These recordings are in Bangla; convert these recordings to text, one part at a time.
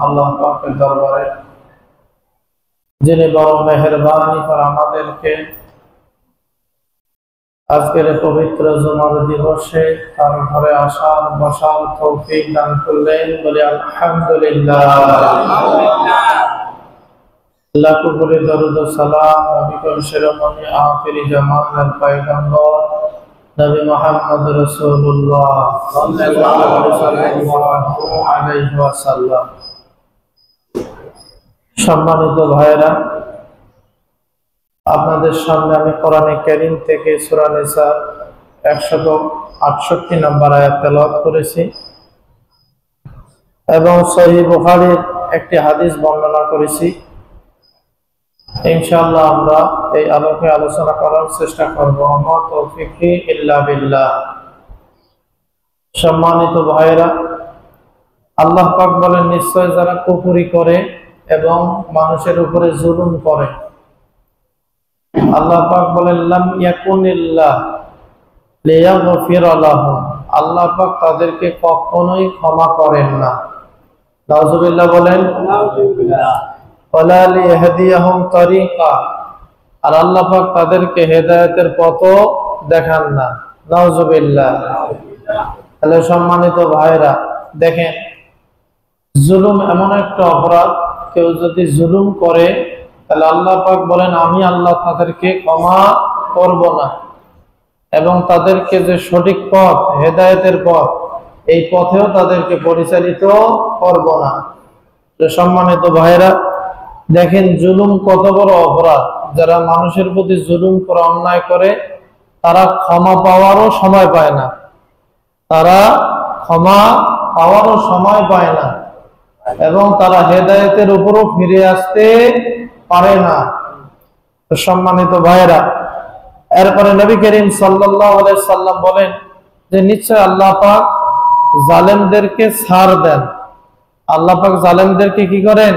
আল্লাহ পাকের দরবারে যিনি বড় মেহেরবানি করে আমাদেরকে আজকের পবিত্র জুমার দিবসে তার ঘরে আসার বসার তৌফিক দান করলেন। বলে আলহামদুলিল্লাহ। লাখো কোটি দরুদ ও সালাম নবী করিম শিরোমণি আখিরি জামানার পয়গম্বর নবী মুহাম্মদ রাসূলুল্লাহ সাল্লাল্লাহু আলাইহি ওয়াসাল্লাম। সম্মানিত ভাইরা, আপনাদের সামনে আমি কোরআনে কারীম থেকে সূরা নিসা 168 নম্বর আয়াত তেলাওয়াত করেছি এবং সহিহ বুখারীর একটি হাদিস বর্ণনা করেছি। ইনশাআল্লাহ আমরা এই আলোকে আলোচনা করার চেষ্টা করব। আমা তৌফিকি ইল্লা বিল্লাহ। সম্মানিত ভাইরা, আল্লাহ পাক বলেন, নিশ্চয় যারা কুফরি করে এবং মানুষের উপরে জুলুম করে, আল্লাহ পাক বলেন লাম ইয়াকুনিল্লাহ লিয়াগফিরা লাহুম, আল্লাহ পাক তাদেরকে কখনোই ক্ষমা করেন না। নাউজুবিল্লাহ বলেন। ওয়ালা লিয়াহদিয়াহুম তরিকা, আর আল্লাহ পাক তাদেরকে হেদায়েতের পথও দেখান না। নাউজুবিল্লাহ। তাহলে সম্মানিত ভাইরা, দেখেন, জুলুম এমন একটা অপরাধ, কেউ যদি জুলুম করে তাহলে আল্লাহ পাক বলেন আমি আল্লাহ তাদেরকে ক্ষমা করব না এবং তাদেরকে যে সঠিক পথ, হেদায়েতের পথ, এই পথেও তাদেরকে পরিচালিত করব না। তো সম্মানিত ভাইরা, দেখেন জুলুম কত বড় অপরাধ। যারা মানুষের প্রতি জুলুম করে, অন্যায় করে, তারা ক্ষমা পাওয়ারও সময় পায় না, তারা ক্ষমা পাওয়ারও সময় পায় না এবং তারা হেদায়েতের উপরও ফিরে আসতে পারে না। তো সম্মানিত ভাইরা, এরপরে নবী করিম সাল্লাল্লাহু আলাইহি সাল্লাম বলেন যে নিশ্চয় আল্লাহ পাক জালেমদেরকে ছাড় দেন। আল্লাহ পাক জালেমদেরকে কি করেন?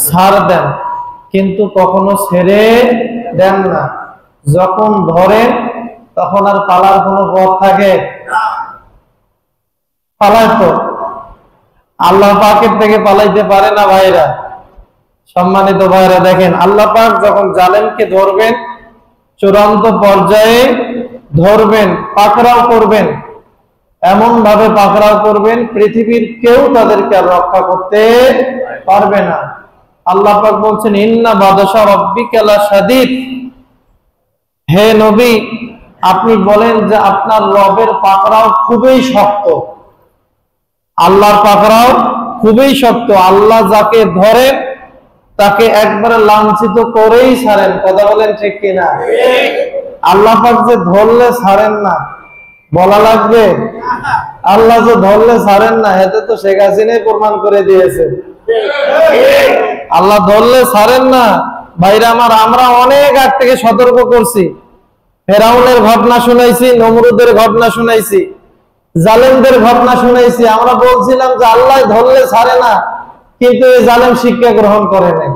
ছাড় দেন, কিন্তু কখনো ছেড়ে দেন না। যখন ধরেন তখন আর পালার কোনো পথ থাকে? পালায় তো আল্লাহ পাকের থেকে পালাইতে পারে না ভাইরা। সম্মানিত ভাইরা, দেখেন আল্লাহ পাক যখন জালেমকে ধরবেন, চূড়ান্ত পর্যায়ে ধরবেন, পাকড়াও করবেন, এমন ভাবে পাকড়াও করবেন পৃথিবীর কেউ তাদেরকে আর রক্ষা করতে পারবে না। আল্লাহ পাক বলছেন ইন্না বাদশা রাব্বিকা লাশাদীদ, হে নবী আপনি বলেন যে আপনার রবের পাকড়াও খুবই শক্ত। আল্লাহর পাকড়াও খুবই শক্ত। আল্লাহ যাকে ধরেন তাকে একবারে লাঞ্ছিত করেই ছাড়েন। কথা বলেন ঠিক কিনা? আল্লাহ পাক যে ধরলে ছাড়েন না, বলা লাগবে? আল্লাহ যে ধরলে ছাড়েন না, এতে তো শেখ হাসিনাই প্রমাণ করে দিয়েছে। আল্লাহ ধরলে ছাড়েন না ভাইরা আমার। আমরা অনেক আগ থেকে সতর্ক করছি, ফেরাউনের ঘটনা শুনাইছি, নমরুদের ঘটনা শুনাইছি, জালেমদের ঘটনা শুনাইছি। আমরা বলছিলাম যে আল্লাহ ধরলে ছাড়ে না, কিন্তু এই জালেম শিক্ষা গ্রহণ করে নাই,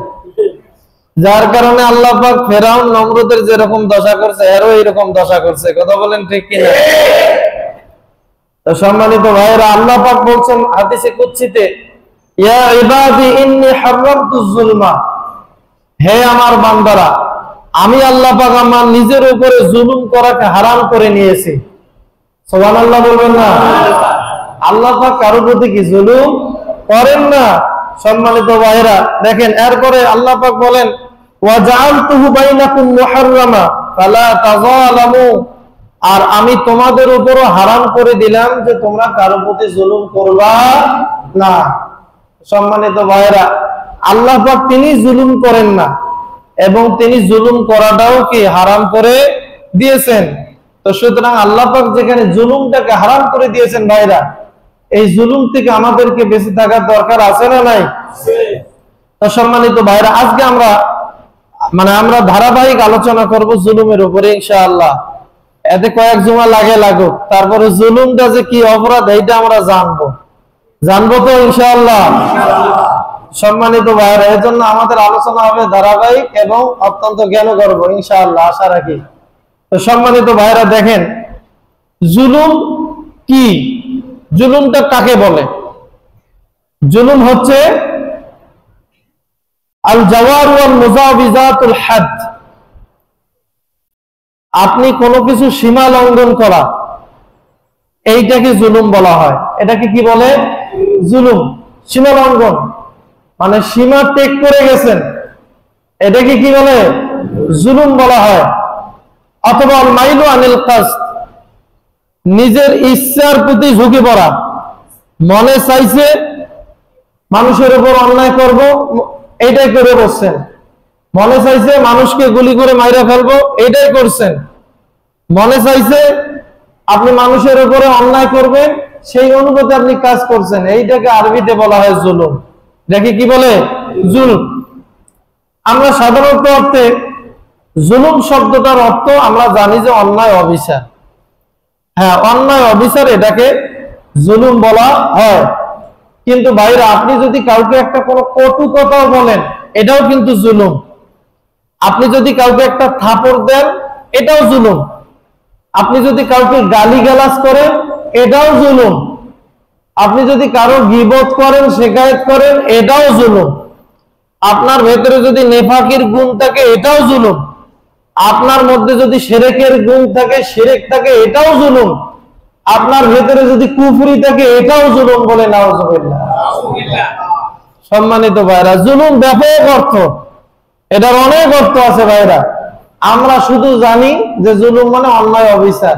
যার কারণে আল্লাহ পাক ফেরাউন নমরুদের যেরকম দশা করছে এরও এরকম দশা করছে। কথা বলেন ঠিক কিনা? তো সম্মানিত ভাইরা, আল্লাহ পাক বলছেন হাদিসে কুদসিতে, ইয়া ইবাদি ইন্নী হারামতুজ যুলমা, হে আমার বান্দারা, আমি আল্লাহ পাক আমার নিজের উপরে জুলুম করাকে হারাম করে নিয়েছি। সুবহানাল্লাহ বলবেন না? আল্লাহ পাক কারো প্রতি কি জুলুম করেন না। সম্মানিত ভাইরা, দেখেন এরপরে আল্লাহ পাক বলেন ওয়া জাআলতুহু বাইনাকুম মুহাররামা ফালা তাযালামু, আর আমি তোমাদের উপরও হারাম করে দিলাম যে তোমরা কারো প্রতি জুলুম করবা না। সম্মানিত ভাইরা, আল্লাহ পাক তিনি জুলুম করেন না এবং তিনি জুলুম করাটাও কি হারাম করে দিয়েছেন। তো সুতরাং আল্লাহ পাক যেখানে জুলুমটাকে হারাম করে দিয়েছেন ভাইরা, এই জুলুম থেকে আমাদেরকে বেঁচে থাকার দরকার আছে না নাই? তো সম্মানিত ভাইরা, আজকে আমরা ধারাবাহিক আলোচনা করব জুলুমের উপরে ইনশাআল্লাহ। এতে কয়েক জুমা লাগুক, তারপরে জুলুমটা যে কি অপরাধ এইটা আমরা জানবো তো ইনশাআল্লাহ। সম্মানিত ভাইরা, এর জন্য আমাদের আলোচনা হবে ধারাবাহিক এবং অত্যন্ত জ্ঞান করবো ইনশাআল্লাহ, আশা রাখি। তো সম্মানিত ভাইরা, দেখেন জুলুম কি, জুলুমটা কাকে বলে? জুলুম হচ্ছে আল জাওয়ার ওয়াল মুজাবিজাতুল হাদ, আপনি কোনো কিছু সীমা লঙ্ঘন করা, এইটাকে জুলুম বলা হয়। এটাকে কি বলে? জুলুম। সীমা লঙ্ঘন মানে সীমা ত্যাগ করে গেছেন, এটাকে কি বলে? জুলুম বলা হয়। অথবা আল মাইলু আনিল কাসদ, নিজের ইচ্ছার প্রতি ঝুঁকে পড়া, মনে চাইছে মানুষের উপর অন্যায় করব, এইটাই করে বসছেন। মনে চাইছে মানুষকে গুলি করে মাইরা ফেলবো, এইটাই করছেন। মনে চাইছে আপনি মানুষের উপরে অন্যায় করবেন, সেই অনুপাতে আপনি কাজ করছেন, এইটাকে আরবিতে বলা হয় জুলুম। দেখি কি বলে? জুলুম। আমরা সাধারণত অর্থে জুলুম শব্দটার অর্থ আমরা জানি যে অন্যায় অবিচার। হ্যাঁ, অন্যায় অবিচার, এটাকে জুলুম বলা হয়। কিন্তু ভাইরা, আপনি যদি কাউকে একটা কোনো কটু কথাও বলেন, এটাও কিন্তু জুলুম। আপনি যদি কাউকে একটা থাপড় দেন, এটাও জুলুম। আপনি যদি কাউকে গালিগালাজ করেন, এটাও জুলুম। আপনি যদি কারো গীবত করেন, শিকায়েত করেন, এটাও জুলুম। আপনার ভেতরে যদি নেফাকির গুণ থাকে, এটাও জুলুম। আপনার মধ্যে যদি শিরকের গুণ থাকে, শিরক থাকে, এটাও জুলুম। আপনার ভেতরে যদি কুফরি থাকে, এটাও জুলুম। বলে নাউজুবিল্লাহ। সম্মানিত ভাইরা, জুলুম ব্যাপক অর্থ, এটার অনেক অর্থ আছে ভাইরা। আমরা শুধু জানি যে জুলুম মানে অন্যায় অবিচার,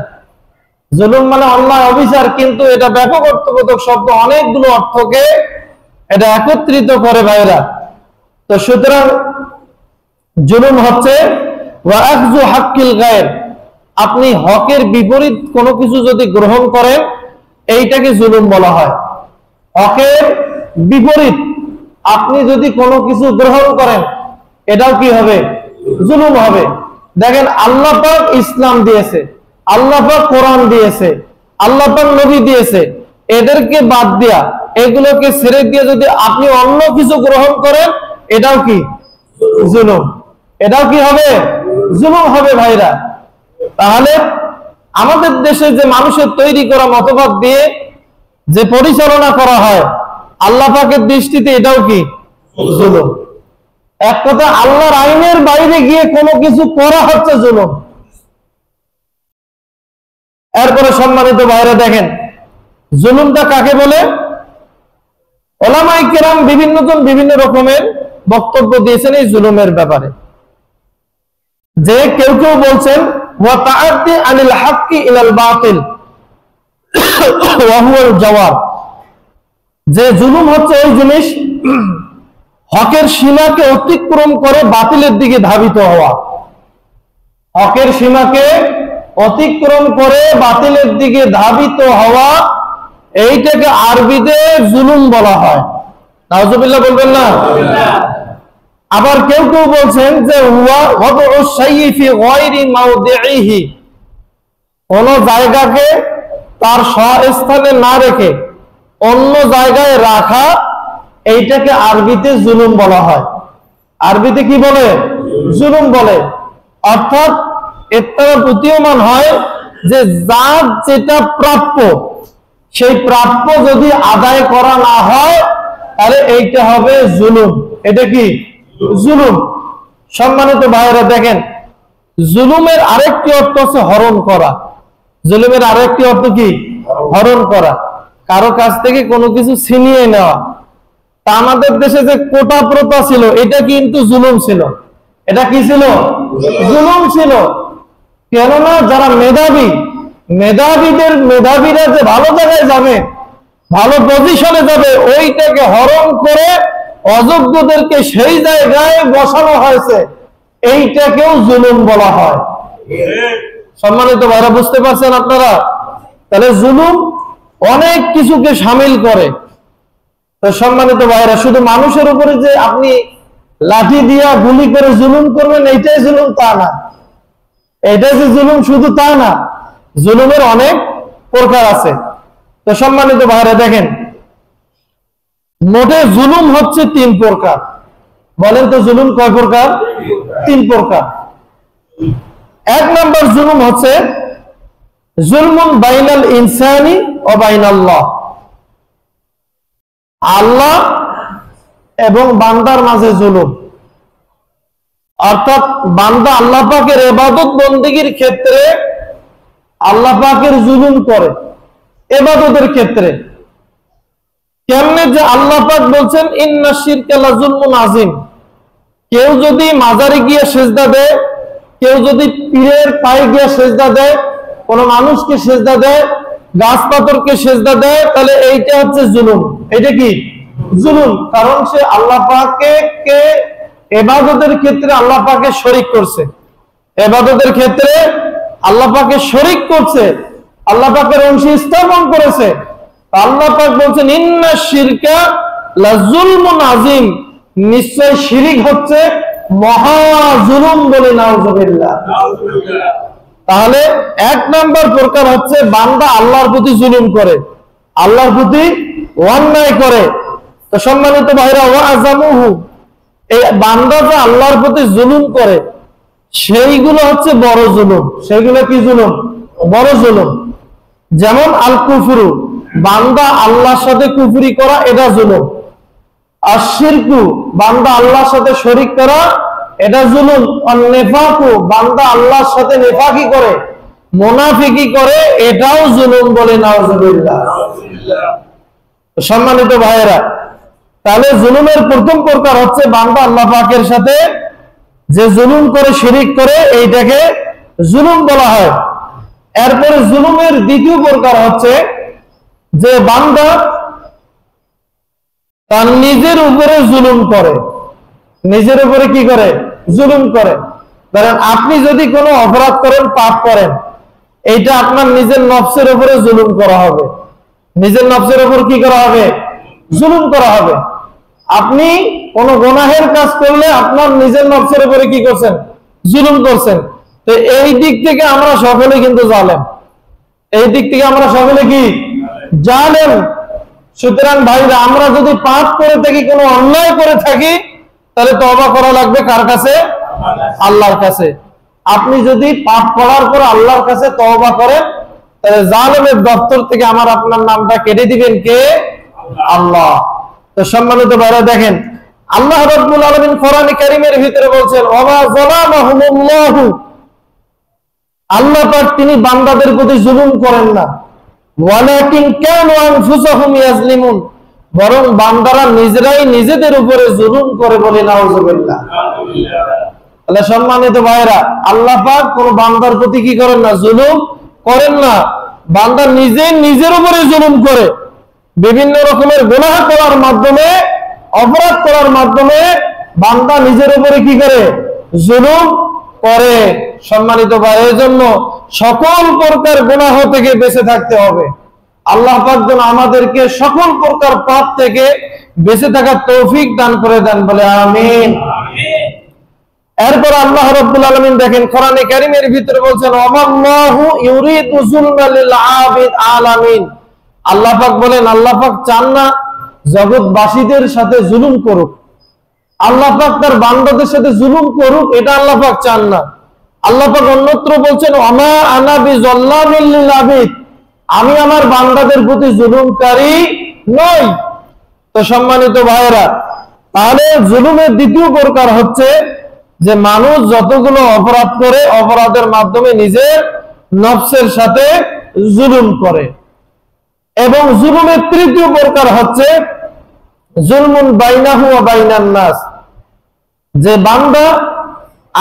জুলুম মানে অন্যায় অবিচার, কিন্তু এটা ব্যাপক অর্থবোধক শব্দ, অনেকগুলো অর্থকে এটা একত্রিত করে ভাইরা। তো সুতরাং জুলুম হচ্ছে ওয়াখযু হাক্কিল গায়র, আপনি হকের বিপরীত কোনো কিছু যদি গ্রহণ করেন, এইটাকে জুলুম বলা হয়। হকের বিপরীত আপনি যদি কোনো কিছু গ্রহণ করেন, এটাও কি হবে? জুলুম হবে। দেখেন, আল্লাহ পাক ইসলাম দিয়েছে, আল্লাহ পাক কোরআন দিয়েছে, আল্লাহ পাক নবী দিয়েছে, এদেরকে বাদ দিয়া, এগুলোকে ছেড়ে দিয়ে যদি আপনি অন্য কিছু গ্রহণ করেন, এটাও কি? জুলুম। এটাও কি হবে? জুলুম হবে ভাইরা। তাহলে আমাদের দেশে যে মানুষের তৈরি করা মতবাদ দিয়ে যে পরিচালনা করা হয়, আল্লাহ পাকের দৃষ্টিতে এটাও কি? জুলুম। এক কথা, আল্লাহর আইনের বাইরে গিয়ে কোনো কিছু করা হচ্ছে জুলুম। এরপরে সম্মানিত ভাইরা, দেখেন জুলুমটা কাকে বলে? উলামায়ে কেরাম বিভিন্নজন বিভিন্ন রকমের বক্তব্য দিয়েছেন এই জুলুমের ব্যাপারে। যে কেউ কেউ বলছেন ওয়া তাআদ্দি আনিল হাক্কি ইলাল বাতিল ওয়া হুয়াল জাওয়ার, যে জুলুম হচ্ছে ওই জিনিস হকের সীমাকে অতিক্রম করে বাতিলের দিকে ধাবিত হওয়া। হকের সীমাকে অতিক্রম করে বাতিলের দিকে ধাবিত হওয়া, এইটাকে আরবিতে জুলুম বলা হয়। নাউজুবিল্লাহ বলবেন না? আবার কেউ কেউ বলছেন যে হুয়া ওয়াদউ শাইই ফি গায়রি মাওদিহি, কোন জায়গাকে তার স্থানে না রেখে অন্য জায়গায় রাখা, এইটাকে আরবিতে জুলুম বলা হয়। আরবিতে কি বলে? জুলুম বলে। অর্থাৎ এর দ্বারা প্রতীয়মান হয় যে যার যেটা প্রাপ্য, সেই প্রাপ্য যদি আদায় করা না হয়, তাহলে এইটা হবে জুলুম। এটা কি? জুলুম। সম্মানিত ভাইয়েরা, দেখেন জুলুমের আরেকটি অর্থ হচ্ছে হরণ করা। জুলুমের আরেকটি অর্থ কি? হরণ করা, কারো কাছ থেকে কোনো কিছু ছিনিয়ে নেওয়া। তা আমাদের দেশে যে কোটা প্রথা ছিল, এটা কিন্তু জুলুম ছিল। এটা কি ছিল? জুলুম ছিল। কেননা যারা মেধাবী, মেধাবীরা যে ভালো জায়গায় যাবে, ভালো পজিশনে যাবে, ওইটাকে হরণ করে অযোগ্যদেরকে সেই জায়গায় বসানো হয়েছে, এইটাকেও জুলুম বলা হয়। সম্মানিত ভাইরা, বুঝতে পারছেন আপনারা? তাহলে জুলুম অনেক কিছুকে শামিল করে। তো সম্মানিত ভাইরা, শুধু মানুষের উপরে যে আপনি লাঠি দিয়া গুলি করে জুলুম করবেন, এইটাই জুলুম তা না। এটা যে জুলুম শুধু তা না, জুলুমের অনেক প্রকার আছে। তো সম্মানিত ভাইরা, দেখেন মোটে জুলুম হচ্ছে 3 প্রকার। বলেন তো জুলুম কয় প্রকার? 3 প্রকার। 1 নম্বর জুলুম হচ্ছে জুলমুন বাইনাল ইনসানি ওয়া বাইনাল্লাহ, আল্লাহ এবং বান্দার মাঝে জুলুম। অর্থাৎ বান্দা আল্লাহ পাকের ইবাদত বন্দেগীর ক্ষেত্রে আল্লাহ পাকের জুলুম করে ইবাদতের ক্ষেত্রে। কেমনে যে আল্লাহ পাক বলছেন ইন্না শিরকা লাযুলমুন আযীম, কেউ যদি মাজারে গিয়ে সেজদা দেয়, কেউ যদি পীরের পায়ে গিয়ে সেজদা দেয়, কোন মানুষকে সেজদা দেয়, গাছ পাথরকে সেজদা দেয়, তাহলে এইটা হচ্ছে জুলুম। এটা কি জুলুম? কারণ সে আল্লাহ পাককে ইবাদতের ক্ষেত্রে আল্লাহ পাকে শরীক করছে, ইবাদতের ক্ষেত্রে আল্লাহ পাকে শরীক করছে, আল্লাহ পাকের অংশ স্থাপন করেছে। আল্লাহ পাক বলছেন ইন্না শিরকা লাযুলমুন আযীম, নিশ্চয় শিরিক হচ্ছে মহা জুলুম। বলে নাউযুবিল্লাহ। তাহলে এক নাম্বার প্রকার হচ্ছে বান্দা আল্লাহর প্রতি জুলুম করে, আল্লাহর প্রতি অন্যায় করে। তো সম্মানিত ভাইরা, ওয়াজামুহু, এই বান্দা যে আল্লাহর প্রতি জুলুম করে সেইগুলো হচ্ছে বড় জুলুম। সেইগুলো কি জুলুম? বড় জুলুম। যেমন আল কুফরু, বান্দা আল্লাহর সাথে কুফরি করা, এটা জুলুম। আর শিরকু, বান্দা আল্লাহর সাথে শরীক করা, এটা জুলুম। আর নেফাকু, বান্দা আল্লাহর সাথে নেফাকি করে, মুনাফিকি করে, এটাও জুলুম। বলে নাউযুবিল্লাহ। সম্মানিত ভাইয়েরা, তাহলে জুলুমের প্রথম প্রকার হচ্ছে বান্দা আল্লাহ পাকের সাথে যে জুলুম করে, শিরিক করে, এইটাকে জুলুম বলা হয়। এরপরে জুলুমের দ্বিতীয় প্রকার হচ্ছে যে বান্দা তার নিজের উপরে জুলুম করে। নিজের উপরে কি করে? জুলুম করে। ধরেন আপনি যদি কোনো অপরাধ করেন, পাপ করেন, এইটা আপনার নিজের নফসের উপরে জুলুম করা হবে। নিজের নফসের উপর কি করা হবে? জুলুম করা হবে। আপনি কোন গুনাহের কাজ করলে আপনার নিজের নফসের উপরে কি করছেন? জুলুম করছেন। তো এই দিক থেকে আমরা সকলে কিন্তু জালেম, এই দিক থেকে আমরা সকলে কি জালেম। সুতরাং ভাইরা, আমরা যদি পাপ করে থাকি, কোনো অন্যায় করে থাকি, তাহলে তওবা করা লাগবে কার কাছে? আল্লাহর কাছে। আপনি যদি পাপ করার পর আল্লাহর কাছে তওবা করেন, তাহলে জালেমের দপ্তর থেকে আমার আপনার নামটা কেটে দিবেন কে? আল্লাহ। তো সম্মানিত ভাইরা, দেখেন আল্লাহ রাব্বুল আলামিন কোরআনে কারীমের ভিতরে বলছেন ওয়া যালামাহুমুল্লাহু, আল্লাহ পাক তিনি বান্দাদের প্রতি জুলুম করেন না, ওয়ালাকিন কানু আনফুসাহুম ইয়াজলিমুন, বরং বান্দারা নিজেরাই নিজেদের উপরে জুলুম করে। বলে নাউযুবিল্লাহ। তাহলে সম্মানিত ভাইরা, আল্লাহ পাক কোন বান্দার প্রতি কি করেন না? জুলুম করেন না। বান্দা নিজে নিজের উপরে জুলুম করে, বিভিন্ন রকমের গুনাহ করার মাধ্যমে, অপরাধ করার মাধ্যমে বান্দা নিজের উপরে কি করে? জুলুম করে। সম্মানিত ভাই, এই জন্য সকল প্রকার গুনাহ থেকে বেঁচে থাকতে হবে। আল্লাহ পাক যেন আমাদেরকে সকল প্রকার পাপ থেকে বেঁচে থাকার তৌফিক দান করে দেন। বলে আমিন। এরপর আল্লাহ রাব্বুল আলামিন দেখেন কোরআনে কারীমের ভিতরে বলছেন ওয়াল্লাহু ইউরিদু যুলমা লিল আবিদ আলামিন, আল্লাহ পাক বলেন আল্লাহ পাক চান না জগৎবাসীদের সাথে জুলুম করুক, আল্লাহ পাক তার বান্দাদের সাথে জুলুম করুক, এটা আল্লাহ পাক চান না। আল্লাহ পাক অন্যত্র বলছেন ওমা আনা বিযাল্লামিল লিল আবিদ, আমি আমার বান্দাদের প্রতি জুলুমকারী নই। তো সম্মানিত ভাইয়েরা, তাহলে জুলুমের দ্বিতীয় প্রকার হচ্ছে যে মানুষ যতগুলো অপরাধ করে, অপরাধের মাধ্যমে নিজের নফসের সাথে জুলুম করে। এবং জুলুমের তৃতীয় প্রকার হচ্ছে জুলমুন বাইনাহু ওয়া বাইনান নাস, যে বান্দা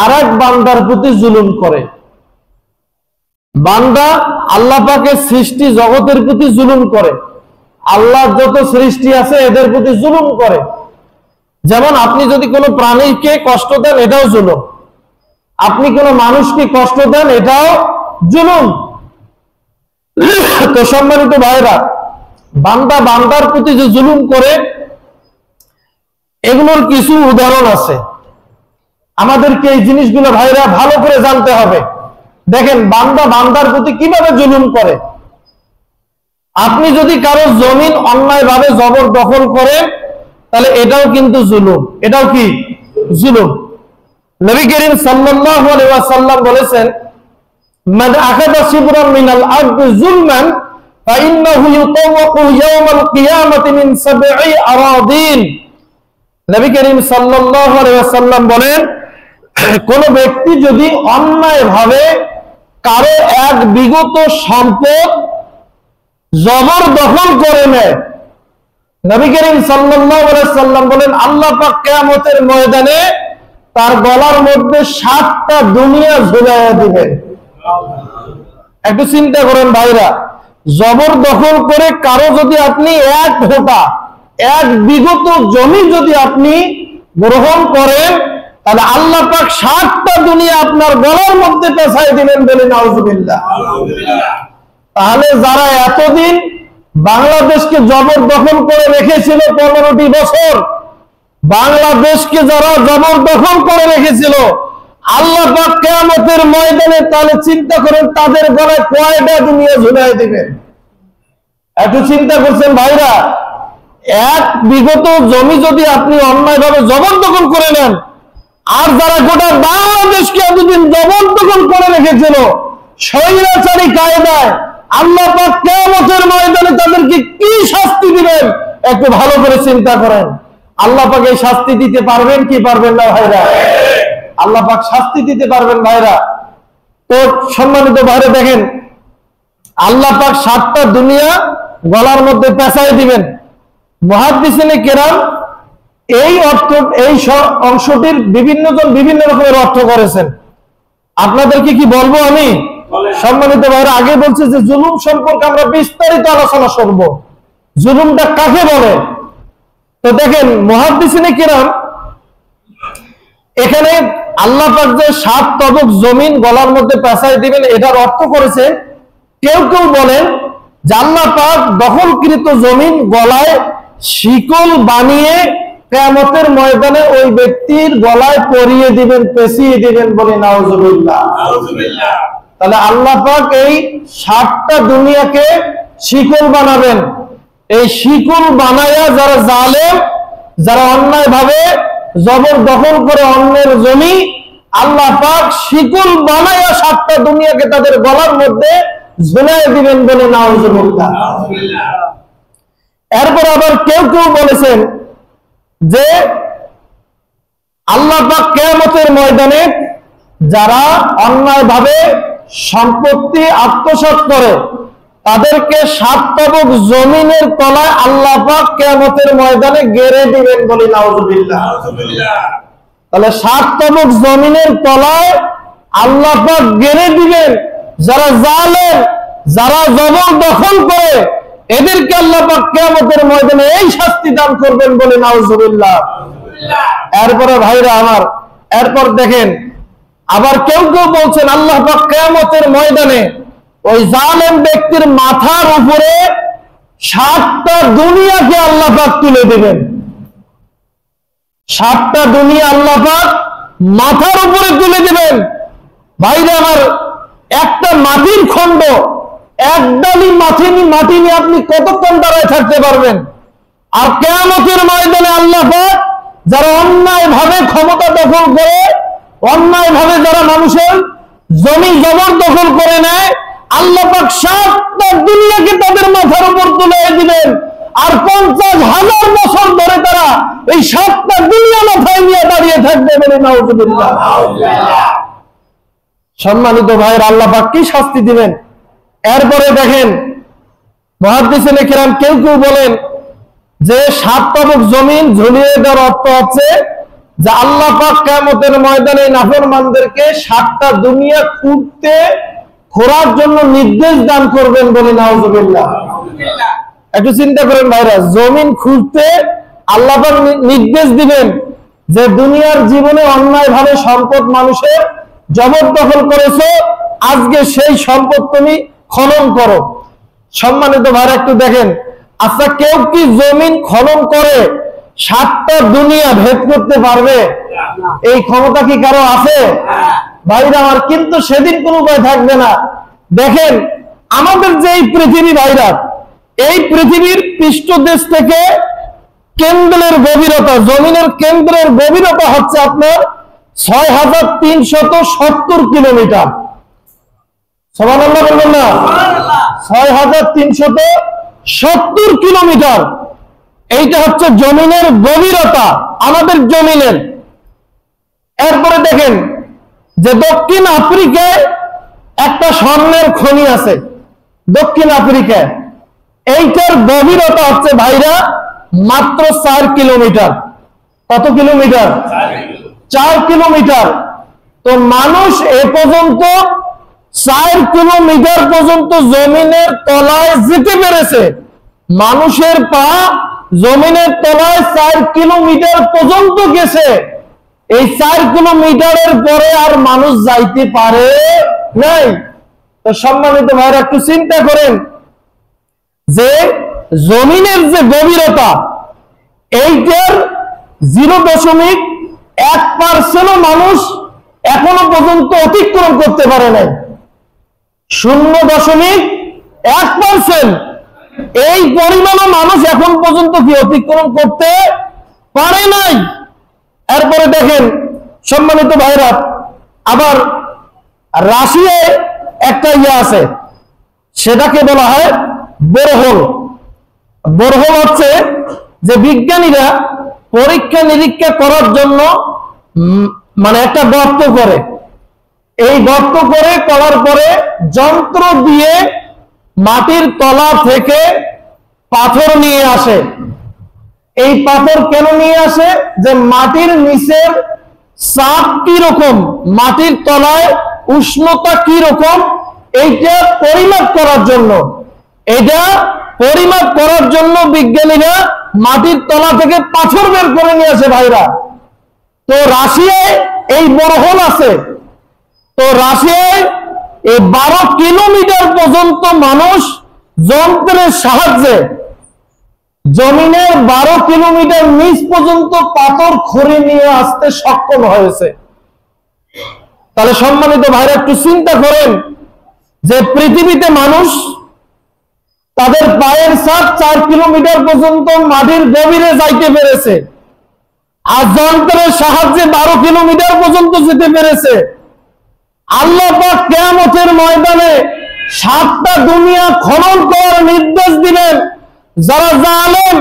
আরেক বান্দার প্রতি জুলুম করে। বান্দা আল্লাহ পাকের সৃষ্টি জগতের প্রতি জুলুম করে, আল্লাহ যত সৃষ্টি আছে এদের প্রতি জুলুম করে। যেমন আপনি যদি কোনো প্রাণীকে কষ্ট দেন, এটাও জুলুম। আপনি কোনো মানুষকে কষ্ট দেন, এটাও জুলুম। তো সম্মানিত ভাইরা, বান্দা বান্দার প্রতি যে জুলুম করে, এগুলোর কিছু উদাহরণ আছে। আমাদেরকে এই জিনিসগুলো ভাইরা ভালো করে জানতে হবে। দেখেন বান্দা বান্দার প্রতি কিভাবে জুলুম করে। আপনি যদি কারো জমিন অন্যায়ভাবে জবরদখল করেন, তাহলে এটাও কিন্তু জুলুম। এটাও কি জুলুম? নবী করিম সাল্লাল্লাহু আলাইহি ওয়াসাল্লাম বলেছেন মান আখাযা শিবরান মিনাল আরদি যুলমান ফাইন্নাহু ইউতাওয়াকু ইয়াওমাল কিয়ামাতি মিন ৭ আরাদিন। নবী করিম সাল্লাল্লাহু আলাইহি ওয়াসাল্লাম বলেন কোন ব্যক্তি যদি অন্যায়ভাবে কারো এক বিগত সম্পদ জবরদখল করে নেয়, নবী করিম সাল্লাল্লাহু আলাইহি সাল্লাম বলেন আল্লাহ পাক কিয়ামতের ময়দানে তার গলার মধ্যে 7টা দুনিয়া ঝুলাইয়া দিবেন। একটু চিন্তা করেন ভাইরা, জবরদখল করে কারো যদি আপনি এক হোটা এক বিগত জমি যদি আপনি গ্রহণ করেন, তাহলে আল্লাহ পাক 7টা দুনিয়া আপনার গলার মধ্যে পেঁচাই দিবেন বলে নাউজুবিল্লাহ। তাহলে যারা এতদিন বাংলাদেশকে জবরদখল করে রেখেছিল 15টি বছর, বাংলাদেশকে যারা জবরদখল করে রেখেছিল, আল্লাহ পাক কিয়ামতের ময়দানে তাহলে চিন্তা করেন তাদের গলায় কয়টা দুনিয়া ঝুলাই দিবেন। একটু চিন্তা করছেন ভাইরা, এক বিগত জমি যদি আপনি অন্যায়ভাবে জবরদখল করে নেন, আর যারা গোটা বাংলাদেশকে এতদিন জবরদখল করে রেখেছিল স্বৈরাচারী কায়দায়, আল্লাহ পাক কিয়ামতের ময়দানে তাদেরকে কি শাস্তি দিবেন একটু ভালো করে চিন্তা করেন। আল্লাহ পাক এই শাস্তি দিতে পারবেন কি পারবেন না ভাইরা? আল্লাহ পাক শাস্তি দিতে পারবেন ভাইরা। তো সম্মানিত ভাইরা দেখেন, আল্লাহ পাক 7টা দুনিয়া গলার মধ্যে পেঁচাই দিবেন। মুহাদ্দিসিনে কেরাম এই অংশটির বিভিন্ন জন বিভিন্ন রকমের অর্থ করেছেন। আপনাদেরকে কি বলবো আমি? সম্মানিত ভাইরা, আগে বলছে যে জুলুম সম্পর্কে আমরা বিস্তারিত আলোচনা করব, জুলুমটা কাকে বলে। তো দেখেন মুহাদ্দিসিনে কেরাম এখানে আল্লাহ পাক যে 7 তবক জমিন গলার মধ্যে পেঁচাই দিবেন এটার অর্থ করেছে, কেউ কেউ বলেন যে আল্লাহ পাক দখলকৃত জমিন গলায় শিকল বানিয়ে কিয়ামতের ময়দানে ওই ব্যক্তির গলায় পরিয়ে দিবেন, পেঁচিয়ে দিবেন বলে নাউজুবিল্লাহ। তাহলে আল্লাহ পাক এই 7টা দুনিয়াকে শিকল বানাবেন। এই শিকল বানায়া যারা জালেম, যারা অন্যায়ভাবে জবরদখল করে অন্যের জমি, আল্লাহ পাক শিকল বানায়া 7টা দুনিয়াকে তাদের গলার মধ্যে ঝুলাই দিবেন বলে নাউজুবিল্লাহ। এরপর আবার কেউ কেউ বলেছেন যে আল্লাহ পাক কিয়ামতের ময়দানে যারা অন্যায়ভাবে সম্পত্তি আত্মসাৎ করে তাদেরকে 7 তবক জমিনের তলায় আল্লাহ পাক কিয়ামতের ময়দানে গেড়ে দিবেন বলে নাউজুবিল্লাহ। তাহলে 7 তবক জমিনের তলায় আল্লাহ পাক গেড়ে দিবেন যারা জালেম, যারা জবরদখল করে, এদেরকে আল্লাহ পাক কিয়ামতের ময়দানে এই শাস্তি দান করবেন বলে নাউজুবিল্লাহ। এরপরে ভাইরা আমার, এরপর দেখেন আবার কেউ কেউ বলছেন আল্লাহ পাক কিয়ামতের ময়দানে ওই জালেম ব্যক্তির মাথার উপরে 7টা দুনিয়াকে আল্লাহ পাক তুলে দিবেন। 7টা দুনিয়া আল্লাহ পাক মাথার উপরে তুলে দিবেন। ভাইরা আমার, একটা মাটির খণ্ড, একডালি মাটি নিয়ে আপনি কতক্ষণ দাঁড়ায় থাকতে পারবেন? আর কিয়ামতের ময়দানে আল্লাহ পাক যারা অন্যায়ভাবে ক্ষমতা দখল করে, অন্যায়ভাবে যারা মানুষের জমি জবরদখল করে নেয়, আল্লাহ পাক 7টা দুনিয়াকে তাদের মাথার উপর তুলে দিবেন। আর 50,000 বছর ধরে তারা এই 7টা দুনিয়া মাথায় নিয়ে দাঁড়িয়ে থাকবে বলে নাউজুবিল্লাহ। সম্মানিত ভাইয়ের, আল্লাহ পাক কি শাস্তি দিবেন? এরপরে দেখেন মুহাদ্দিসিনে কেরাম কেউ কেউ বলেন যে 7 তবক জমিন ঝুলিয়ে দেওয়ার অর্থ হচ্ছে যে আল্লাহ পাক কিয়ামতের ময়দানে নাফরমানদেরকে 7টা দুনিয়া খোঁড়ার জন্য নির্দেশ দান করবেন বলে নাউজুবিল্লাহ। একটু চিন্তা করেন ভাইরা, জমিন খুঁড়তে আল্লাহ পাক নির্দেশ দিবেন যে দুনিয়ার জীবনে অন্যায়ভাবে সম্পদ মানুষের জবরদখল করেছে, আজকে সেই সম্পদ তুমি খনন করো। সম্মানিত ভাইরা একটু দেখেন, আচ্ছা কেউ কি জমিন খনন করে 7টা দুনিয়া ভেদ করতে পারবে? এই ক্ষমতা কি কারো আছে? ভাইরা আমার, কিন্তু সেদিন কোনো উপায় থাকবে না। দেখেন আমাদের যে এই পৃথিবী ভাইরা, এই পৃথিবীর পৃষ্ঠদেশ থেকে কেন্দ্রের গভীরতা, জমিনের কেন্দ্রের গভীরতা হচ্ছে আপনার 6370 কিলোমিটার। সুবহানাল্লাহ বলবেন না? 6370 কিলোমিটার। এইটা হচ্ছে জমিনের গভীরতা, আমাদের জমিনের। এরপরে দেখেন যে দক্ষিণ আফ্রিকায় একটা স্বর্ণের খনি আছে, দক্ষিণ আফ্রিকায়। এইটার গভীরতা হচ্ছে ভাইরা মাত্র 4 কিলোমিটার। কত কিলোমিটার? 4 কিলোমিটার। তো মানুষ এ পর্যন্ত 4 কিলোমিটার পর্যন্ত জমিনের তলায় যেতে পেরেছে। মানুষের পা জমিনের তলায় 4 কিলোমিটার পর্যন্ত গেছে। এই 4 কিলোমিটারের পরে আর মানুষ যাইতে পারে নাই। তো সম্মানিত ভাইরা একটু চিন্তা করেন যে জমিনের যে গভীরতা, এইটার 0.1% মানুষ এখনো পর্যন্ত অতিক্রম করতে পারে নাই। 0.1%, এই পরিমাণ মানুষ এখন পর্যন্ত কি অতিক্রম করতে পারে নাই। এরপরে দেখেন সম্মানিত ভাইরা, আবার রাশিয়ায় একটা আছে, সেটাকে বলা হয় বোরহোল। বোরহোল হচ্ছে যে বিজ্ঞানীরা পরীক্ষা নিরীক্ষা করার জন্য মানে একটা গর্ত করে, এই গর্ত করার পরে যন্ত্র দিয়ে মাটির তলা থেকে পাথর নিয়ে আসে। এই পাথর কেন নিয়ে আসে? যে মাটির নিচের চাপ কি রকম, মাটির তলায় উষ্ণতা কি রকম, এইটা পরিমাপ করার জন্য। এটা পরিমাপ করার জন্য বিজ্ঞানীরা মাটির তলা থেকে পাথর বের করে নিয়ে আসে ভাইরা। তো রাশিয়ায় এই বোরহোল আছে। তো রাশিয়ায় এই 12 কিলোমিটার পর্যন্ত মানুষ যন্ত্রের সাহায্যে জমিনের 12 কিলোমিটার নিচ পর্যন্ত পাথর খড়ি নিয়ে আসতে সক্ষম হয়েছে। তাহলে সম্মানিত ভাইরা একটু চিন্তা করেন যে পৃথিবীতে মানুষ তাদের পায়ের ছাপ 4 কিলোমিটার পর্যন্ত মাটির গভীরে যাইতে পেরেছে, আর যন্ত্রের সাহায্যে 12 কিলোমিটার পর্যন্ত যেতে পেরেছে। আল্লাহ পাক কিয়ামতের ময়দানে 7টা দুনিয়া খনন করার নির্দেশ দিলেন। যারা জালেম,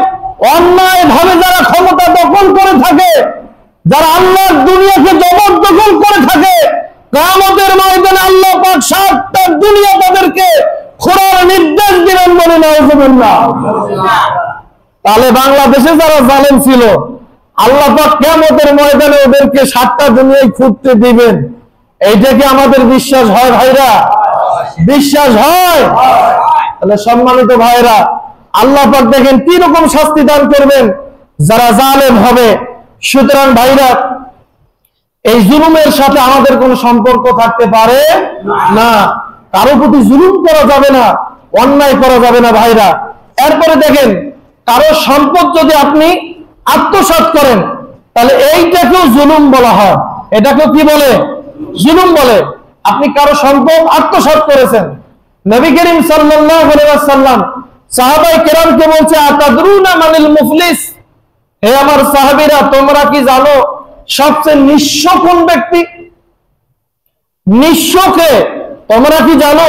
অন্যায় ভাবে যারা ক্ষমতা দখল করে থাকে, যারা আল্লাহর দুনিয়াকে জবরদখল করে থাকে, কিয়ামতের ময়দানে আল্লাহ পাক 7টা দুনিয়া তাদেরকে খোঁড়ার নির্দেশ দিলেন। বলে নাউজুবিল্লাহ। তাহলে বাংলাদেশে যারা জালেম ছিল, আল্লাহ পাক কিয়ামতের ময়দানে ওদেরকে 7টা দুনিয়ায় খুঁড়তে দিবেন। এইটা কি আমাদের বিশ্বাস হয় ভাইরা? বিশ্বাস হয়? তাহলে সম্মানিত ভাইরা, আল্লাহ পাক দেখেন কি রকম শাস্তি দান করবেন যারা জালেম হবে। সুতরাং ভাইরা, এই জুলুমের সাথে আমাদের কোনো সম্পর্ক থাকতে পারে না। কারো প্রতি জুলুম করা যাবে না, অন্যায় করা যাবে না ভাইরা। এরপরে দেখেন, কারো সম্পদ যদি আপনি আত্মসাৎ করেন, তাহলে এইটাকেও জুলুম বলা হয়। এটাকেও কি বলে? জুলুম বলে। আপনি কারো সম্পদ আত্মসাৎ করেছেন। নবী করিম সাল্লাল্লাহু আলাইহি ওয়াসাল্লাম সাহাবায়ে কেরামকে বলছে, আতাদরুনা মানিল মুফলিস, হে আমার সাহাবীরা, তোমরা কি জানো সবচেয়ে নিঃস্ব কোন ব্যক্তি? নিঃস্বকে তোমরা কি জানো?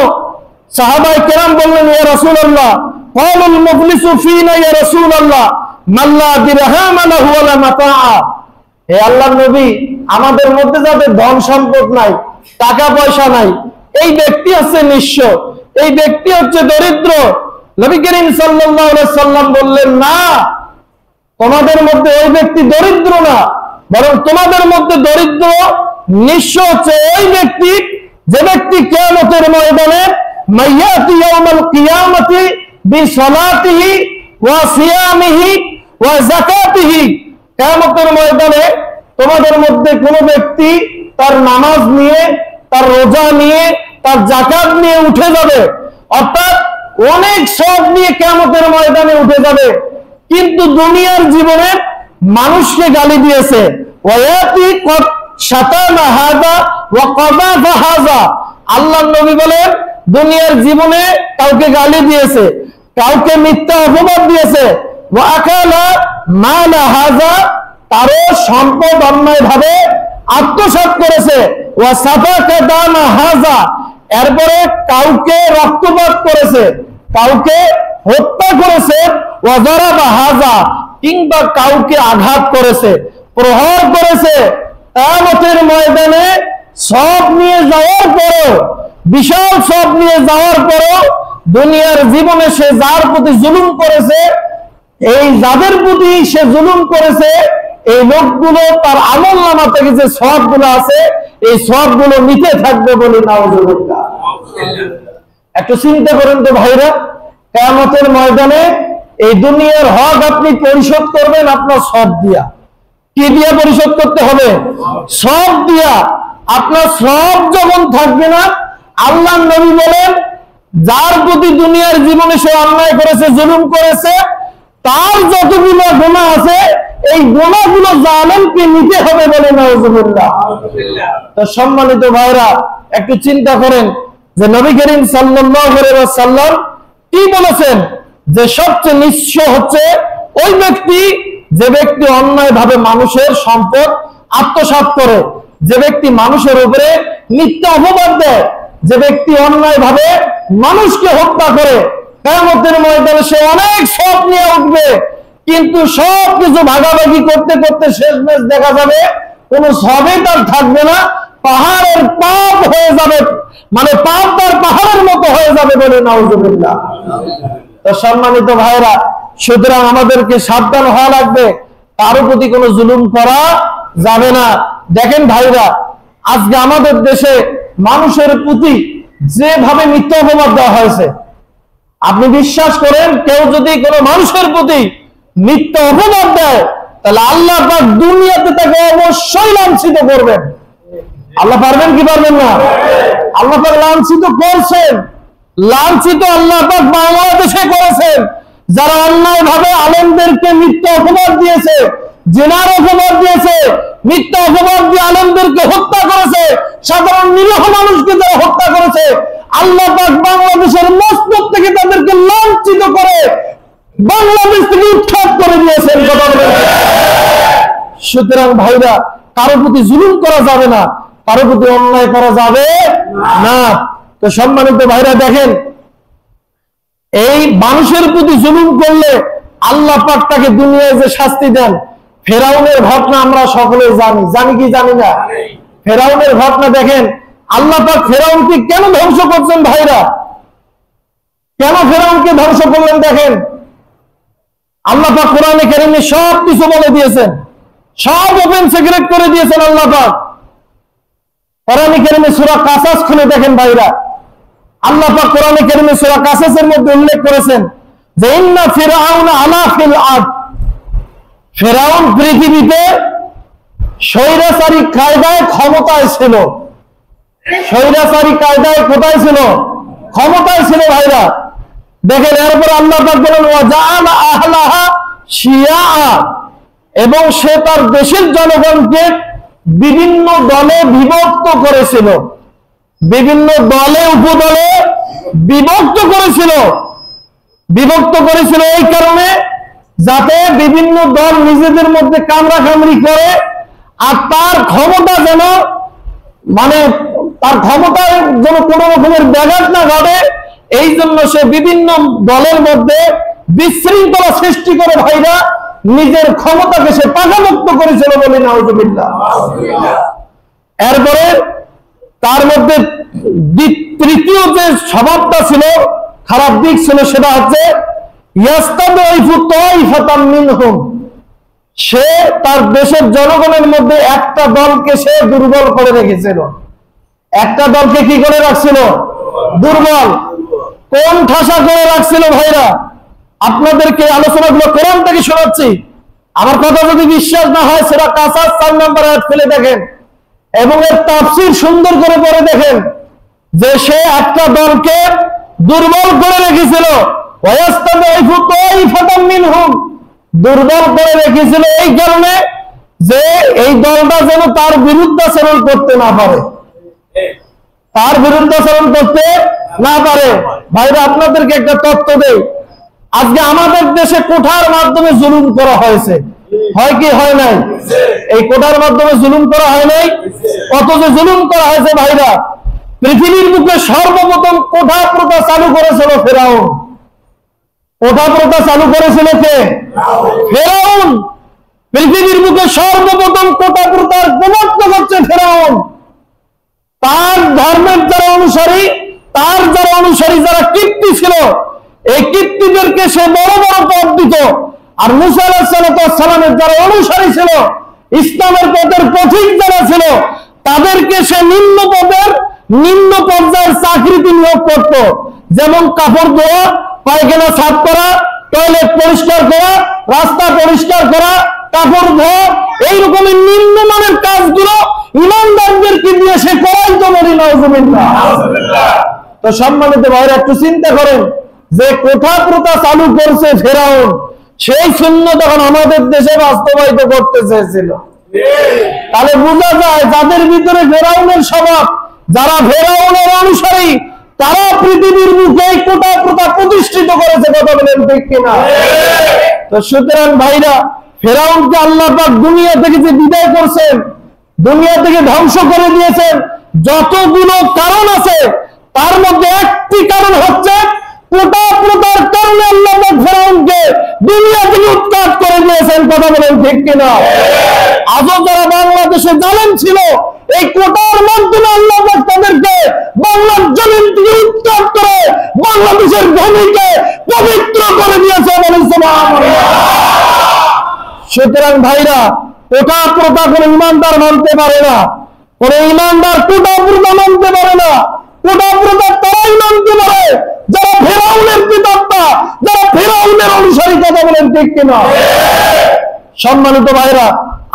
সাহাবায়ে কেরাম বললেন, ইয়া রাসূলুল্লাহ, ক্বালুল মুফলিসু ফীনা ইয়া রাসূলুল্লাহ মান লা দিরহাম লাহু ওয়া লা মাতাআ। হে আল্লাহর নবী, আমাদের মধ্যে যাদের ধন সম্পদ নাই, টাকা পয়সা নাই, এই ব্যক্তি হচ্ছে নিঃস্ব, এই ব্যক্তি হচ্ছে দরিদ্র। নবী করিম সাল্লাল্লাহু আলাইহি সাল্লাম বললেন, না, তোমাদের মধ্যে ওই ব্যক্তি দরিদ্র না, বরং তোমাদের মধ্যে দরিদ্র নিঃস্ব হচ্ছে ওই ব্যক্তি যে ব্যক্তি কিয়ামতের ময়দানে মাইয়াতি ইয়াউমাল কিয়ামতি বিসলাতিহি ওয়া সিয়ামিহি ওয়া যাকাতিহি, কিয়ামতের ময়দানে তোমাদের মধ্যে কোন ব্যক্তি তার নামাজ নিয়ে, তার রোজা নিয়ে, তার যাকাত নিয়ে উঠে যাবে, অর্থাৎ অনেক সব নিয়ে কিয়ামতের ময়দানে উঠে যাবে, কিন্তু দুনিয়ার জীবনে মানুষকে গালি দিয়েছে। ওয়ায়াতি কদ শাতামা হাযা ওয়া কাযাফা হাযা। আল্লাহর নবী বলেন, দুনিয়ার জীবনে কাউকে গালি দিয়েছে, কাউকে মিথ্যা অপবাদ দিয়েছে, ওয়া আকালা মালা হাযা, তারও সম্পদ অন্যায় ভাবে আত্মসাৎ করেছে, ওয়া সাফাকা দামা হাযা, এরপরে কাউকে রক্তপাত করেছে, কাউকে হত্যা করেছে, ওয়া যারাবা হাযা, কিংবা কাউকে আঘাত করেছে, প্রহার করেছে। কিয়ামতের ময়দানে সব নিয়ে যাওয়ার পরও, বিশাল সব নিয়ে যাওয়ার পরও দুনিয়ার জীবনে সে যার প্রতি জুলুম করেছে, এই যাদের প্রতি সে জুলুম করেছে, এই লোকগুলো তার আমলনামা থেকে যে সওয়াবগুলো আছে এই সওয়াবগুলো নিতে থাকবে বলে নাউজুবিল্লাহ। একটু চিন্তা করেন তো ভাইরা, কিয়ামতের ময়দানে এই দুনিয়ার হক আপনি পরিশোধ করবেন আপনার সব দিয়া। কি দিয়া পরিশোধ করতে হবে? সব দিয়া। আপনার সব যখন থাকবে না, আল্লাহর নবী বলেন যার প্রতি দুনিয়ার জীবনে সে অন্যায় করেছে, জুলুম করেছে, তার যতগুলো গুনাহ আছে এই গুনাহগুলো জালেমকে নিতে হবে বলে নাউজুবিল্লাহ। তো সম্মানিত ভাইরা, একটু চিন্তা করেন যে নবী করিম সাল্লাল্লাহু আলাইহি ওয়াসাল্লাম কি বলেছেন, যে সবচেয়ে নিঃস্ব হচ্ছে ওই ব্যক্তি যে ব্যক্তি অন্যায়ভাবে মানুষের সম্পদ আত্মসাৎ করে, যে ব্যক্তি মানুষের উপরে মিথ্যা অপবাদ দেয়, যে ব্যক্তি অন্যায়ভাবে মানুষকে হত্যা করে। কিয়ামতের ময়দানে সে অনেক সব নিয়ে উঠবে, কিন্তু সব কিছু ভাগাভাগি করতে করতে শেষমেশ দেখা যাবে কোন সবই তার থাকবে না, পাহাড়ের পাপ হয়ে যাবে, মানে পাপ তার পাহাড়ের মতো হয়ে যাবে বলে নাউজুবিল্লাহ। তো সম্মানিত ভাইরা, সুতরাং আমাদেরকে সাবধান হওয়া লাগবে, কারো প্রতি কোনো জুলুম করা যাবে না। দেখেন ভাইরা, আজকে আমাদের দেশে মানুষের প্রতি যেভাবে মিথ্যা অপবাদ দেওয়া হয়েছে, আপনি বিশ্বাস করেন কেউ যদি কোনো মানুষের প্রতি মিথ্যা অপবাদ দেয় তাহলে আল্লাহ পাক দুনিয়াতে তাকে অবশ্যই লাঞ্ছিত করবেন। আল্লাহ পারবেন কি পারবেন না? আল্লাহ পাক লাঞ্ছিত করছেন। লাঞ্ছিত আল্লাহ পাক বাংলাদেশে করেছেন, যারা অন্যায় ভাবে আলেমদেরকে মিথ্যা অপবাদ দিয়েছে, জিনার অপবাদ দিয়েছে, মিথ্যা অপবাদ দিয়ে আলেমদেরকে হত্যা করেছে, সাধারণ নিরীহ মানুষকে যারা হত্যা করেছে, আল্লাহ পাক বাংলাদেশের মস্তক থেকে তাদেরকে লাঞ্ছিত করে বাংলাদেশ থেকে উৎখাত করে দিয়েছেন। কথা বলেন। সুতরাং ভাইরা, কারো প্রতি জুলুম করা যাবে না, কারো প্রতি অন্যায় করা যাবে না। তো সম্মানিত ভাইরা, দেখেন এই মানুষের প্রতি জুলুম করলে আল্লাহ পাক তাকে দুনিয়ায় যে শাস্তি দেন, ফেরাউনের ঘটনা আমরা সকলে জানি কি জানি না? ফেরাউনের ঘটনা দেখেন, আল্লাহ পাক ফেরাউনকে কেন ধ্বংস করছেন ভাইরা? কেন ফেরাউনকে ধ্বংস করলেন? দেখেন আল্লাহ পাক কোরআনে কারীমে সব কিছু বলে দিয়েছেন, সব ওপেন সিক্রেট করে দিয়েছেন আল্লাহ পাক। কোরআনে কারীমে সূরা কাসাস খুলে দেখেন ভাইরা, আল্লাহ পাক কোরআনে কারীমে সূরা কাসাসের মধ্যে উল্লেখ করেছেন যে ইন্না ফিরআউনা আলা ফিল আরদ, ফেরাউন পৃথিবীতে স্বৈরাচারী কায়দায় ক্ষমতায় ছিল। স্বৈরাচারী কায়দায় কোথায় ছিল? ক্ষমতায় ছিল ভাইরা। দেখেন এরপর আল্লাহ পাক বলেন ওয়াজআলা আহলাহা শিয়া, এবং সে তার দেশের জনগণকে বিভিন্ন দলে বিভক্ত করেছিল, বিভিন্ন দলে উপদলে বিভক্ত করেছিল। বিভক্ত করেছিল এই কারণে যাতে বিভিন্ন দল নিজেদের মধ্যে কামড়াকামড়ি করে আর তার ক্ষমতা যেন, মানে তার ক্ষমতায় যেন কোনো রকমের ব্যাঘাত না ঘটে, এই জন্য সে বিভিন্ন দলের মধ্যে বিশৃঙ্খলা সৃষ্টি করে ভাইরা নিজের ক্ষমতাকে সে পাকামুক্ত করেছিল বলে নাউজুবিল্লাহ। এরপরে তার মধ্যে তৃতীয় যে স্বভাবটা ছিল, খারাপ দিক ছিল, সেটা হচ্ছে ইয়াস্তাদঈফু তাইফাতাম মিনহুম, সে তার দেশের জনগণের মধ্যে একটা দলকে সে দুর্বল করে রেখেছিল। একটা দলকে কি করে রাখছিল? দুর্বল। কোন ঠাসা করে রাখছিল ভাইরা? আপনাদেরকে আলোচনাগুলো কোরআন থেকে শোনাচ্ছি, আমার কথা যদি বিশ্বাস না হয় সূরা কাসাস 4 নম্বর আয়াত খুলে দেখেন এবং এর তাফসীর সুন্দর করে পড়ে দেখেন যে সে একটা দলকে দুর্বল করে রেখেছিল। ওয়ায়াস্তাদঈফু তাইফাতাম মিনহুম, দুর্বল করে রেখেছিল এই কারণে যে এই দলটা যেন তার বিরুদ্ধাচরণ করতে না পারে, তার বিরুদ্ধাচরণ করতে না পারে। ভাইরা আপনাদেরকে একটা তথ্য দেই, আজকে আমাদের দেশে কোঠার মাধ্যমে জুলুম করা হয়েছে, হয় কি হয় নাই? এই কোঠার মাধ্যমে জুলুম করা হয় নাই? কত যে জুলুম করা হয়েছে ভাইরা। পৃথিবীর বুকে সর্বপ্রথম কোঠা প্রথা চালু করেছিল ফেরাউন। কোঠা প্রথা চালু করেছিল কে? ফেরাউন। পৃথিবীর বুকে সর্বপ্রথম কোঠা প্রথার প্রবর্তক ছিল, এই কীর্তিদেরকে সে বড় বড় পদ দিত। আর মুসা আলাইহিস সালামের যারা অনুসারী ছিল, ইসলামের পথের পথিক যারা ছিল, তাদেরকে সে নিম্ন পর্যায়ের চাকরিতে নিয়োগ করত। যেমন কাপড় ধোয়া, পায়খানা সাফ করা, টয়লেট পরিষ্কার করা, রাস্তা পরিষ্কার করা, কাপড় ধোয়া, এইরকমের নিম্নমানের কাজগুলো ইমানদারদেরকে দিয়ে সে করাইতো। বলি নাউজুবিল্লাহ। তো সম্মানিত ভাইরা, একটু চিন্তা করেন যে কোথা প্রথা চালু করছে ফেরাউন, সেই সুন্নাত তখন আমাদের দেশে বাস্তবায়িত করতে চেয়েছিল। তাহলে বোঝা যায় যাদের ভিতরে ফেরাউনের স্বভাব, যারা ফেরাউনের অনুসারী, তারা পৃথিবীর মুখে কোটা প্রথা প্রতিষ্ঠিত করেছে। কথা বলেন ঠিক কিনা? তো সুতরাং ভাইরা, ফেরাউনকে আল্লাহ পাক দুনিয়া থেকে যে বিদায় করছেন, দুনিয়া থেকে ধ্বংস করে দিয়েছেন, যতগুলো কারণ আছে তার মধ্যে একটি কারণ হচ্ছে কোটা প্রথার কারণে আল্লাহ পাক ফেরাউনকে দুনিয়া থেকে উৎখাত করে দিয়েছেন। কথা বলেন ঠিক কিনা? আজও যারা বাংলাদেশে জালেম ছিল, এই কোটার মাধ্যমে আল্লাহ পাক তাদেরকে বাংলার জমিন থেকে উৎখাত করে বাংলাদেশের ভূমিকে পবিত্র করে দিয়েছে। বলেন সুবহানাল্লাহ। সুতরাং ভাইরা, কোটা প্রথা কোন ইমানদার মানতে পারে না, কোন ইমানদার কোটা প্রথা মানতে পারে না। কোটা প্রথা তারাই মানতে পারে যারা ফেরাউনের পিতাত্তা, যারা ফেরাউনের অনুসারী। কথা বলেন ঠিক কিনা? সম্মানিত ভাইরা,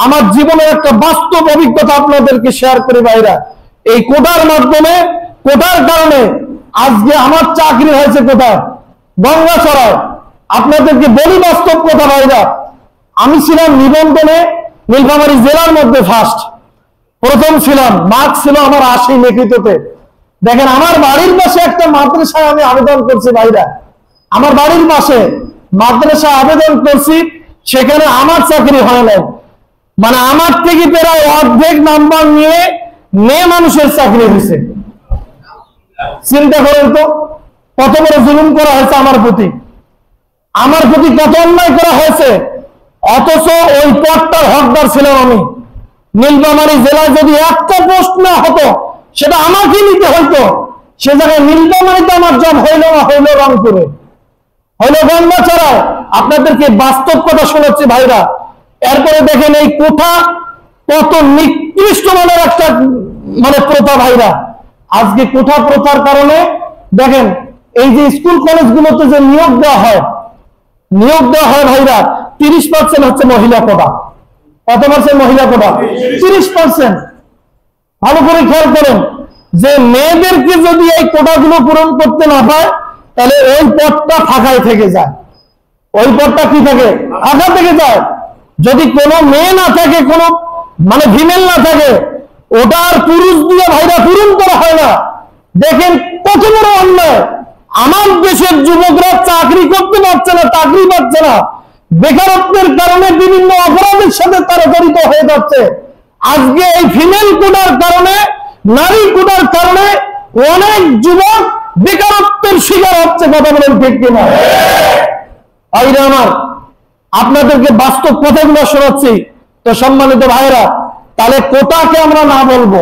আমার জীবনের একটা বাস্তব অভিজ্ঞতা আপনাদেরকে শেয়ার করি ভাইরা। এই কোটার মাধ্যমে, কোটার কারণে আজকে আমার চাকরি হয়েছে কোথায়? গঙ্গাচড়ায়। আপনাদেরকে বলি বাস্তব কথা ভাইরা, আমি ছিলাম নিবন্ধনে নীলফামারী জেলার মধ্যে ফার্স্ট, প্রথম ছিলাম। মার্ক ছিল আমার 80 লিখিততে। দেখেন, আমার বাড়ির পাশে একটা মাদ্রাসায় আমি আবেদন করছি ভাইরা, আমার বাড়ির পাশে মাদ্রাসায় আবেদন করছি, সেখানে আমার চাকরি হয় নাই। মানে আমার থেকে প্রায় অর্ধেক নাম্বার নিয়ে মেয়ে মানুষের চাকরি হয়েছে। চিন্তা করেন তো কত বড় জুলুম করা হয়েছে আমার প্রতি, কত অন্যায় করা হয়েছে। অথচ ওই পদটার হকদার ছিলাম আমি। নীলফামারী জেলায় যদি একটা পোস্ট না হতো, সেটা আমাকে নিতে হতো। সে জায়গায় নীলফামারীতে আমার জব হইল না, হইল রংপুরে, হইল গঙ্গাচড়ায়। আপনাদেরকে বাস্তব কথা শোনাচ্ছি ভাইরা। এরপরে দেখেন এই কোঠা কত নিকৃষ্ট মানের একটা প্রথা ভাইরা। আজকে কোঠা প্রথার কারণে দেখেন এই যে স্কুল কলেজগুলোতে যে নিয়োগ দেওয়া হয় ভাইরা, 30% হচ্ছে মহিলা কোটা। কত পার্সেন্ট মহিলা কোটা? 30%। ভালো করে খেয়াল করেন যে মেয়েদেরকে যদি এই কোটাগুলো পূরণ করতে না পায়, তাহলে ওই পদটা ফাঁকায় থেকে যায়। ওই পদটা কি থাকে? ফাঁকা থেকে যায়। যদি কোনো মেয়ে না থাকে, কোনো ফিমেল না থাকে, ওটা আর পুরুষ দিয়ে ভাইরা পূরণ করা হয় না। দেখেন কত বড় অন্যায়। আমার দেশের যুবকরা চাকরি করতে পারছে না, চাকরি পাচ্ছে না, বেকারত্বের কারণে বিভিন্ন অপরাধের সাথে তারা জড়িত হয়ে যাচ্ছে। আজকে এই ফিমেল কোটার কারণে, নারী কোটার কারণে অনেক যুবক বেকারত্বের শিকার হচ্ছে। কথা বলেন ঠিক কিনা? ভাইরা আমার, আপনাদেরকে বাস্তব কথাগুলো শোনাচ্ছি। তো সম্মানিত ভাইরা, তাহলে কোটাকে আমরা না বলবো,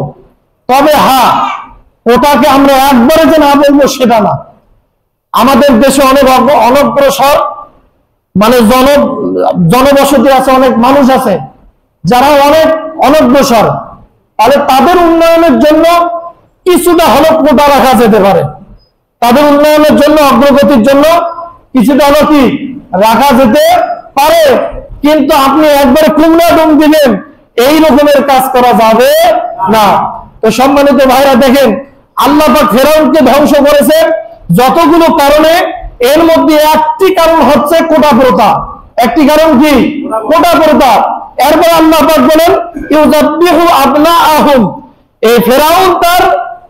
তবে হ্যাঁ, কোটাকে আমরা একবারে যে না বলবো সেটা না। আমাদের দেশে অনেক অনগ্রসর জনবসতি আছে, অনেক মানুষ আছে যারা অনেক অনগ্রসর। তাহলে তাদের উন্নয়নের জন্য কিছুটা হলো কোটা রাখা যেতে পারে, তাদের উন্নয়নের জন্য, অগ্রগতির জন্য কিছুটা হলো কি রাখা যেতে পারে। কিন্তু আপনি একবারে কুমড়া ডুম দিলেন, এই রকমের কাজ করা যাবে না। তো সম্মানিত ভাইরা, দেখেন আল্লাহ পাক ফেরাউনকে ধ্বংস করেছে যতগুলো কারণে, এর মধ্যে একটি কারণ হচ্ছে কোটা প্রথা। একটি কারণ কি? কোটা প্রথা। এরপর আল্লাহ পাক বলেন ইউযাব্বিহু আবনাআহুম, এই ফেরাউন তার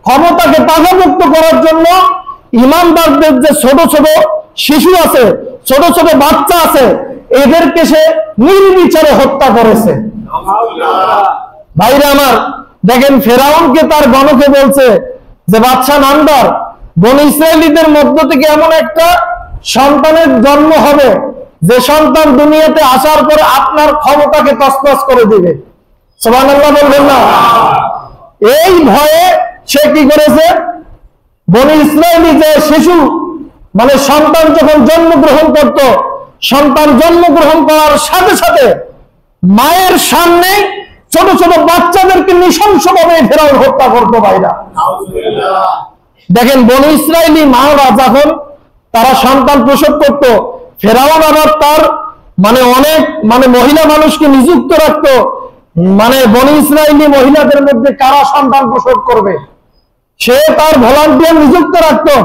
ক্ষমতাকে পাকাপোক্ত করার জন্য ইমানদারদের যে ছোট ছোট শিশু আছে, ছোট ছোট বাচ্চা আছে, এদেরকে সে নির্বিচারে হত্যা করেছে। ভাইরা আমার, দেখেন ফেরাউনকে তার গণকে বলছে যে বাদশা নামদার, বনী ইসরায়েলীদের মধ্য থেকে এমন একটা সন্তানের জন্ম হবে যে সন্তান দুনিয়াতে আসার পরে আপনার ক্ষমতাকে তছনছ করে দিবে। সুবহানাল্লাহ বলবেন না? এই ভয়ে সে কি করেছে, বনী ইসরায়েলী যে শিশু মানে সন্তান যখন জন্মগ্রহণ করত, সন্তান জন্মগ্রহণ করার সাথে সাথে মায়ের সামনে ছোট ছোট বাচ্চাদেরকে নৃশংসভাবে ফেরাউন হত্যা করতো ভাইরা। দেখেন বনি ইসরায়েলি মারা যখন তারা সন্তান প্রসব করত, ফেরাউন আবার তার অনেক মহিলা মানুষকে নিযুক্ত রাখতো, বনি ইসরায়েলি মহিলাদের মধ্যে কারা সন্তান প্রসব করবে সে তার ভলান্টিয়ার নিযুক্ত রাখতো।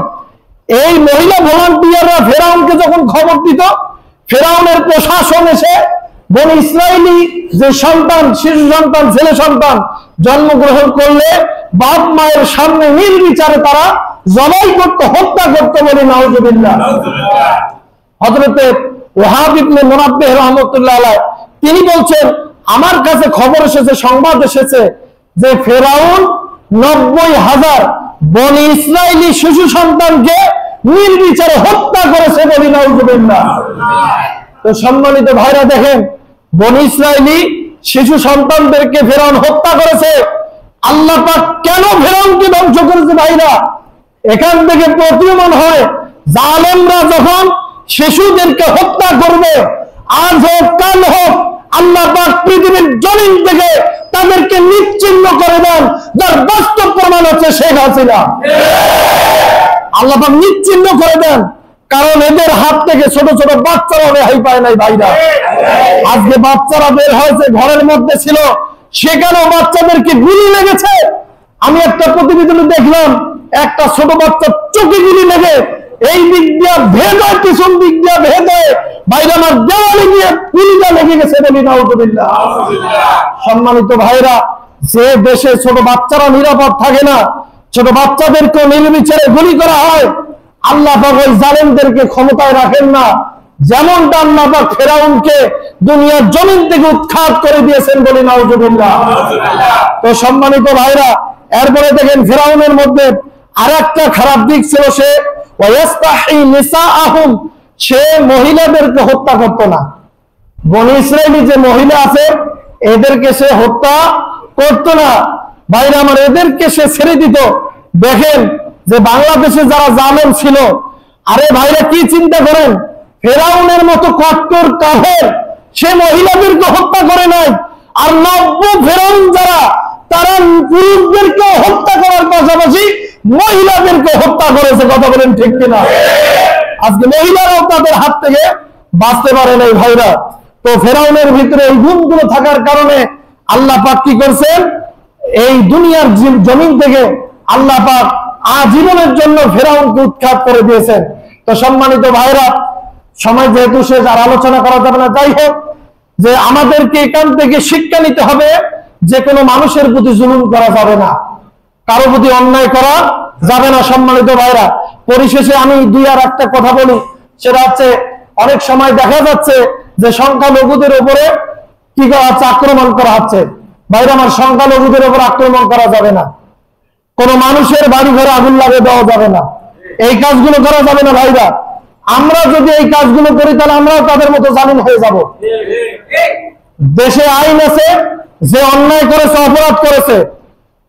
এই মহিলা ভলান্টিয়াররা ফেরাউনকে যখন খবর দিত, ফেরাউনের প্রশাসন এসে বনি ইসরায়েলি যে সন্তান, শিশু সন্তান, ছেলে সন্তান জন্মগ্রহণ করলে বাপ মায়ের সামনে নির্বিচারে তারা জবাই করতো, হত্যা করতো বলে নাউজুবিল্লাহ। হযরতে ওয়াহাব ইবনে মুনাব্বিহ রাহমাতুল্লাহ আলাইহি তিনি বলছেন, আমার কাছে খবর এসেছে, সংবাদ এসেছে যে ফেরাউন 90,000 বনি ইসরায়েলি শিশু সন্তানকে নির্বিচারে হত্যা করেছে বলে নাউজুবিল্লাহ। তো সম্মানিত ভাইরা দেখেন, বনি ইসরায়েলি শিশু সন্তানদেরকে ফেরাউন হত্যা করেছে। আল্লাহ পাক কেন ফেরাউনকে ধ্বংস করেছে ভাইরা? এখান থেকে প্রতীয়মান হয় জালেমরা যখন শিশুদেরকে হত্যা করবে, আজ হোক কাল হোক, আল্লাহ পাক পৃথিবীর জমিন থেকে তাদেরকে নিশ্চিহ্ন করে দেন। যার বাস্তব প্রমাণ হচ্ছে শেখ হাসিনা। আল্লাহ পাক নিশ্চিহ্ন করে দেন, কারণ এদের হাত থেকে ছোট ছোট বাচ্চারা রেহাই পায় নাই ভাইরা। আজকে বাচ্চারা বের হয়েছে, ঘরের মধ্যে ছিল, সেখানেও বাচ্চাদেরকে গুলি লেগেছে। আমি একটা প্রতিবেদনে দেখলাম, একটা ছোট বাচ্চা চোখে গুলি লেগে এই দিক দিয়ে ভেদে, পিছন দিক দিয়ে ভেদে ভাইরা আমার দেওয়ালে গিয়ে গুলিটা লেগে গেছে বলি নাউজুবিল্লাহ। সম্মানিত ভাইরা, যে দেশে ছোট বাচ্চারা নিরাপদ থাকে না, ছোট বাচ্চাদেরকে নির্বিচারে গুলি করা হয়, আল্লাহ পাক ওই জালেমদেরকে ক্ষমতায় রাখেন না। যেমনটা আল্লাহ পাক ফেরাউনকে দুনিয়ার জমিন থেকে উৎখাত করে দিয়েছেন বলি নাউজুবিল্লাহ। তো সম্মানিত ভাইরা, এরপরে দেখেন ফেরাউনের মধ্যে আরেকটা খারাপ দিক ছিল, সে ওয়াস্তাহি নিসাআহুম, সে মহিলাদেরকে হত্যা করতো না। বনি ইসরায়েলি যে মহিলা আছে এদেরকে সে হত্যা করতো না ভাইরা আমার, এদেরকে সে ছেড়ে দিত। দেখেন যে বাংলাদেশে যারা জালেম ছিল, আরে ভাইরা কি চিন্তা করেন, ফেরাউনের মতো কট্টর কাফের সে মহিলাদেরকে হত্যা করে নাই। আর নব্য ফেরাউন যারা, তারা পুরুষদেরকে হত্যা করার পাশাপাশি মহিলাদেরকে হত্যা করেছে। কথা বলেন ঠিক কিনা? আজকে মহিলারাও তাদের হাত থেকে বাঁচতে পারে নাই ভাইরা। তো ফেরাউনের ভিতরে এই গুণগুলো থাকার কারণে আল্লাহ পাক কি করছেন, এই দুনিয়ার জমিন থেকে আল্লাহ পাক আজীবনের জন্য ফেরাউনকে উৎখাত করে দিয়েছেন। তো সম্মানিত ভাইরা, সময় যেহেতু শেষ, আর আলোচনা করা যাবে না, যাই হোক, যে আমাদেরকে এখান থেকে শিক্ষা নিতে হবে যে কোনো মানুষের প্রতি জুলুম করা যাবে না, কারো প্রতি অন্যায় করা যাবে না। সম্মানিত ভাইরা, পরিশেষে আমি দুই আর একটা কথা বলি, সেটা হচ্ছে অনেক সময় দেখা যাচ্ছে যে সংখ্যালঘুদের উপরে কি করা হচ্ছে, আক্রমণ করা হচ্ছে। ভাইরা আমার, সংখ্যালঘুদের উপর আক্রমণ করা যাবে না, কোন মানুষের বাড়ি ঘরে আগুন লাগিয়ে দেওয়া যাবে না, এই কাজগুলো করা যাবে না ভাইরা। আমরা যদি এই কাজগুলো করি তাহলে আমরাও তাদের মতো জালিম হয়ে যাব। দেশে আইন আছে, যে অন্যায় করেছে, অপরাধ করেছে,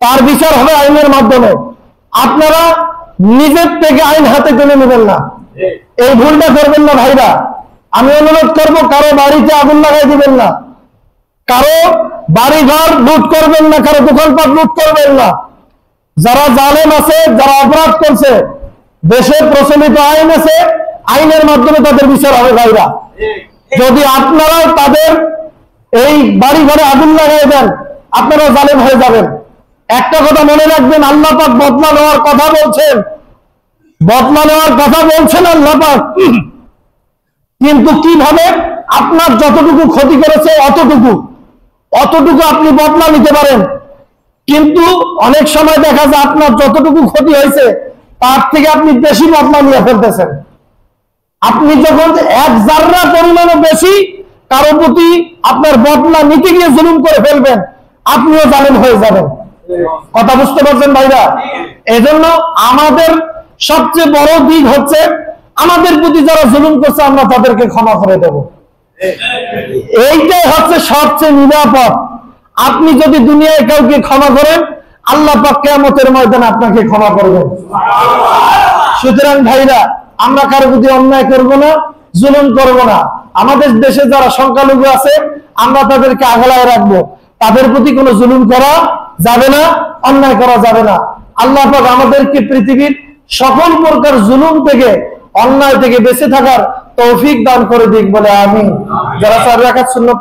তার বিচার হবে আইনের মাধ্যমে। আপনারা নিজের থেকে আইন হাতে তুলে নেবেন না, এই ভুলটা করবেন না ভাইরা। আমি অনুরোধ করব, কারো বাড়িতে আগুন লাগাই দিবেন না, কারো বাড়িঘর লুট করবেন না, কারো দোকানপাট লুট করবেন না। যারা জালেম আছে, যারা অপরাধ করছে, দেশে প্রচলিত আইন আছে, আইনের মাধ্যমে তাদের বিচার হবে ভাইরা। যদি আপনারাও তাদের এই বাড়ি ঘরে আগুন লাগাই দেন, আপনারাও জালেম হয়ে যাবেন। একটা কথা মনে রাখবেন, আল্লাহ পাক বদলা নেওয়ার কথা বলছেন, বদলা নেওয়ার কথা বলছেন আল্লাহ পাক, কিন্তু কিভাবে? আপনার যতটুকু ক্ষতি করেছে অতটুকু আপনি বদলা নিতে পারেন। কিন্তু অনেক সময় দেখা যায় আপনার যতটুকু ক্ষতি হয়েছে তার থেকে আপনি বেশি বদলা নিয়ে ফেলতেছেন। আপনি যখন এক জাররা পরিমাণে বেশি কারো প্রতি আপনার বদলা নিতে গিয়ে জুলুম করে ফেলবেন, আপনিও জালেম হয়ে যাবেন। কথা বুঝতে পারছেন ভাইরা? এজন্য আমাদের সবচেয়ে বড় দিক হচ্ছে, আমাদের প্রতি যারা জুলুম করছে আমরা তাদেরকে ক্ষমা করে দেব। এইটাই হচ্ছে সবচেয়ে নিরাপদ। আপনি যদি দুনিয়ায় কাউকে ক্ষমা করেন, আল্লাহ পাক কিয়ামতের ময়দানে আপনাকে ক্ষমা করবেন। সুতরাং ভাইরা, আমরা কারো প্রতি অন্যায় করব না, জুলুম করব না। আমাদের দেশে যারা সংখ্যালঘু আছে আমরা তাদেরকে আগলায় রাখবো, তাদের প্রতি কোনো জুলুম করা যাবে না, অন্যায় করা যাবে না। আল্লাহ পাক আমাদেরকে পৃথিবীর সকল প্রকার জুলুম থেকে, অন্যায় থেকে বেঁচে থাকার তৌফিক দান করে দিক বলে আমিন। যারা 4 রাকাত সুন্নাত